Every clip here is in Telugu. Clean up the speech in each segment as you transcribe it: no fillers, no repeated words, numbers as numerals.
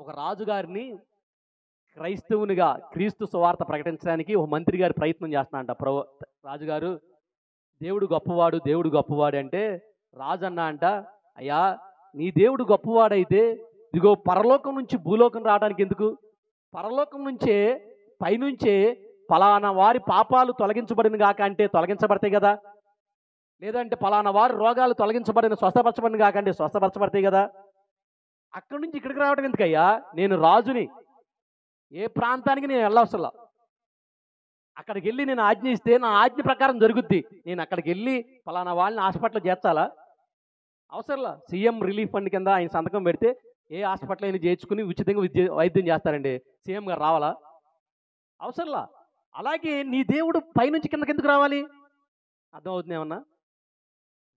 ఒక రాజుగారిని క్రైస్తవునిగా క్రీస్తు సువార్త ప్రకటించడానికి ఒక మంత్రి గారి ప్రయత్నం చేస్తున్నాడంట. రాజుగారు దేవుడు గొప్పవాడు, దేవుడు గొప్పవాడు అంటే రాజు అన్నా అంట, అయ్యా నీ దేవుడు గొప్పవాడైతే ఇదిగో పరలోకం నుంచి భూలోకం రావడానికి ఎందుకు? పరలోకం నుంచే పైనుంచే ఫలానా వారి పాపాలు తొలగించబడిన గాక అంటే తొలగించబడతాయి కదా, లేదంటే ఫలానా వారి రోగాలు తొలగించబడిన స్వస్థపరచబడిన గాక అంటే స్వస్థపరచబడతాయి కదా. అక్కడి నుంచి ఇక్కడికి రావడం ఎందుకయ్యా? నేను రాజుని, ఏ ప్రాంతానికి నేను వెళ్ళవసలా, అక్కడికి వెళ్ళి నేను ఆజ్ఞ ఇస్తే నా ఆజ్ఞ ప్రకారం జరుగుద్ది. నేను అక్కడికి వెళ్ళి ఫలానా వాళ్ళని హాస్పిటల్లో చేర్చాలా? అవసరంలా. సీఎం రిలీఫ్ ఫండ్ కింద ఆయన సంతకం పెడితే ఏ హాస్పిటల్ అయినా చేర్చుకుని ఉచితంగా వైద్యం చేస్తారండి. సీఎం గారు రావాలా? అవసరంలా. అలాగే నీ దేవుడు పైనుంచి కిందకి ఎందుకు రావాలి? అర్థమవుతుంది ఏమన్నా?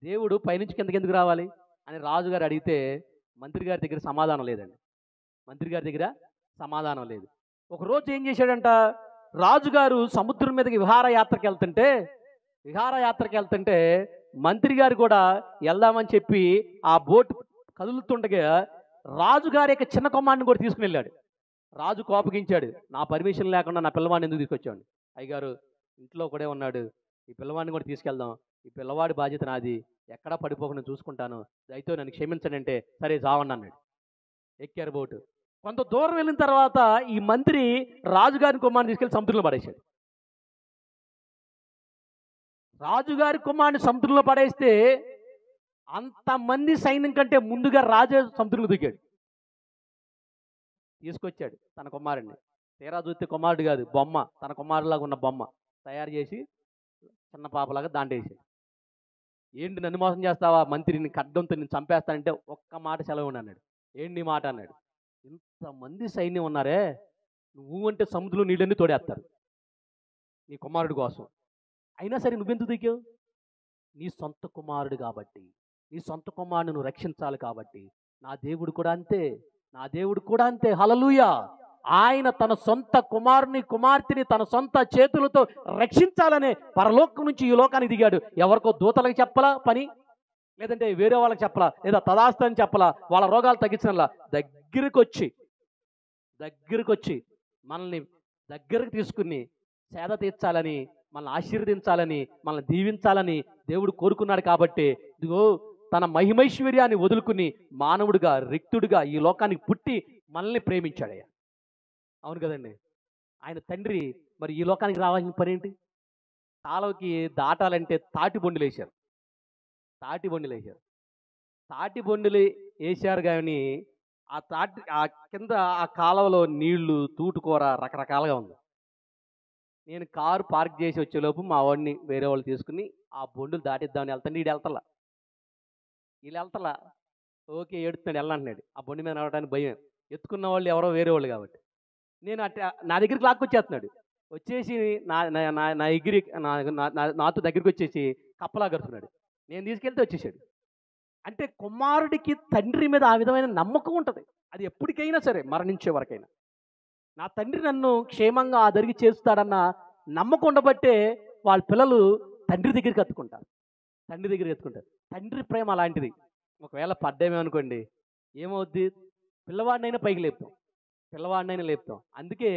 దేవుడు పైనుంచి కిందకి ఎందుకు రావాలి అని రాజుగారు అడిగితే మంత్రి గారి దగ్గర సమాధానం లేదండి. మంత్రి గారి దగ్గర సమాధానం లేదు. ఒకరోజు ఏం చేశాడంట, రాజుగారు సముద్రం మీదకి విహారయాత్రకి వెళ్తుంటే మంత్రి గారు కూడా వెళ్దామని చెప్పి ఆ బోట్ కదులుతుండగా రాజుగారి యొక్క చిన్న కుమారుని కూడా తీసుకుని వెళ్ళాడు. రాజు కోపగించాడు, నా పర్మిషన్ లేకుండా నా పిల్లవాడిని ఎందుకు తీసుకొచ్చాడు? అయ్యగారు ఇంట్లో కూడా ఉన్నాడు, ఈ పిల్లవాడిని కూడా తీసుకెళ్దాం, ఈ పిల్లవాడి బాధ్యత నాది, ఎక్కడా పడిపోకుండా చూసుకుంటాను, దయతో నన్ను క్షమించండి అంటే సరే జావండి అన్నాడు. ఎక్కారు బోటు. కొంత దూరం వెళ్ళిన తర్వాత ఈ మంత్రి రాజుగారి కుమారుని తీసుకెళ్లి సముద్రంలో పడేశాడు. రాజుగారి కుమారుని సముద్రంలో పడేస్తే అంతమంది సైన్యం కంటే ముందుగా రాజు సముద్రంలో దిగాడు. తీసుకొచ్చాడు తన కుమారుడిని. తీరా చూస్తే కుమారుడు కాదు, బొమ్మ, తన కుమారులాగా ఉన్న బొమ్మ తయారు చేసి చిన్న పాపలాగా దాంటేసాడు. ఏంటి నన్ను మోసం చేస్తావా? మంత్రిని ఖడ్డంతో నేను చంపేస్తానంటే ఒక్క మాట సెలవు అన్నాడు. ఏంటి మాట అన్నాడు, ఇంతమంది సైన్యం ఉన్నారే, నువ్వు అంటే సముద్రంలో నీళ్ళన్నీ తోడేస్తారు నీ కుమారుడు కోసం, అయినా సరే నువ్వెందుకు దిగావు? నీ సొంత కుమారుడు కాబట్టి, నీ సొంత కుమారుడు నువ్వు రక్షించాలి కాబట్టి. నా దేవుడు కూడా అంతే, నా దేవుడు కూడా అంతే. హల్లెలూయా. ఆయన తన సొంత కుమారుని కుమార్తెని తన సొంత చేతులతో రక్షించాలనే పరలోకం నుంచి ఈ లోకానికి దిగాడు. ఎవరికో దూతలకు చెప్పలా పని, లేదంటే వేరే వాళ్ళకి చెప్పలా, లేదా తదాస్తని చెప్పలా, వాళ్ళ రోగాలు తగ్గించడంలా, దగ్గరికి వచ్చి మనల్ని దగ్గరకు తీసుకుని సేద తీర్చాలని, మనల్ని ఆశీర్వదించాలని, మనల్ని దీవించాలని దేవుడు కోరుకున్నాడు. కాబట్టి ఇదిగో తన మహిమైశ్వర్యాన్ని వదులుకుని మానవుడిగా రిక్తుడిగా ఈ లోకానికి పుట్టి మనల్ని ప్రేమించాడయ్యా. అవును కదండి. ఆయన తండ్రి మరి ఈ లోకానికి రావాల్సిన పని ఏంటి? కాలువకి దాటాలంటే తాటి బొండులు వేశారు. తాటి బొండులు వేశారు కానీ ఆ కింద ఆ కాలువలో నీళ్లు తూటుకూర రకరకాలుగా ఉంది. నేను కారు పార్క్ చేసి వచ్చేలోపు మా వాడిని వేరే వాళ్ళు తీసుకుని ఆ బొండులు దాటిద్దామని వెళ్తాను. వీళ్ళు వెళ్తలా ఓకే ఏడుతున్నాడు, వెళ్ళంటున్నాడు. ఆ బొండి మీద నడవడానికి భయం, ఎత్తుకున్న వాళ్ళు ఎవరో వేరే వాళ్ళు కాబట్టి. నేను నా దగ్గరికి లాక్కొచ్చేస్తున్నాడు. వచ్చేసి నా ఎగిరి నాతో దగ్గరికి వచ్చేసి కప్పలా గడుతున్నాడు. నేను తీసుకెళ్తే వచ్చేసాడు. అంటే కుమారుడికి తండ్రి మీద ఆ విధమైన నమ్మకం ఉంటుంది. అది ఎప్పటికైనా సరే, మరణించే వరకైనా నా తండ్రి నన్ను క్షేమంగా ఆదరికి చేస్తాడన్న నమ్మకం ఉండబట్టే వాళ్ళ పిల్లలు తండ్రి దగ్గరికి ఎత్తుకుంటారు. తండ్రి ప్రేమ అలాంటిది. ఒకవేళ పడ్డామేమనుకోండి, ఏమవుద్ది? పిల్లవాడినైనా పైకి లేపుతాం. అందుకే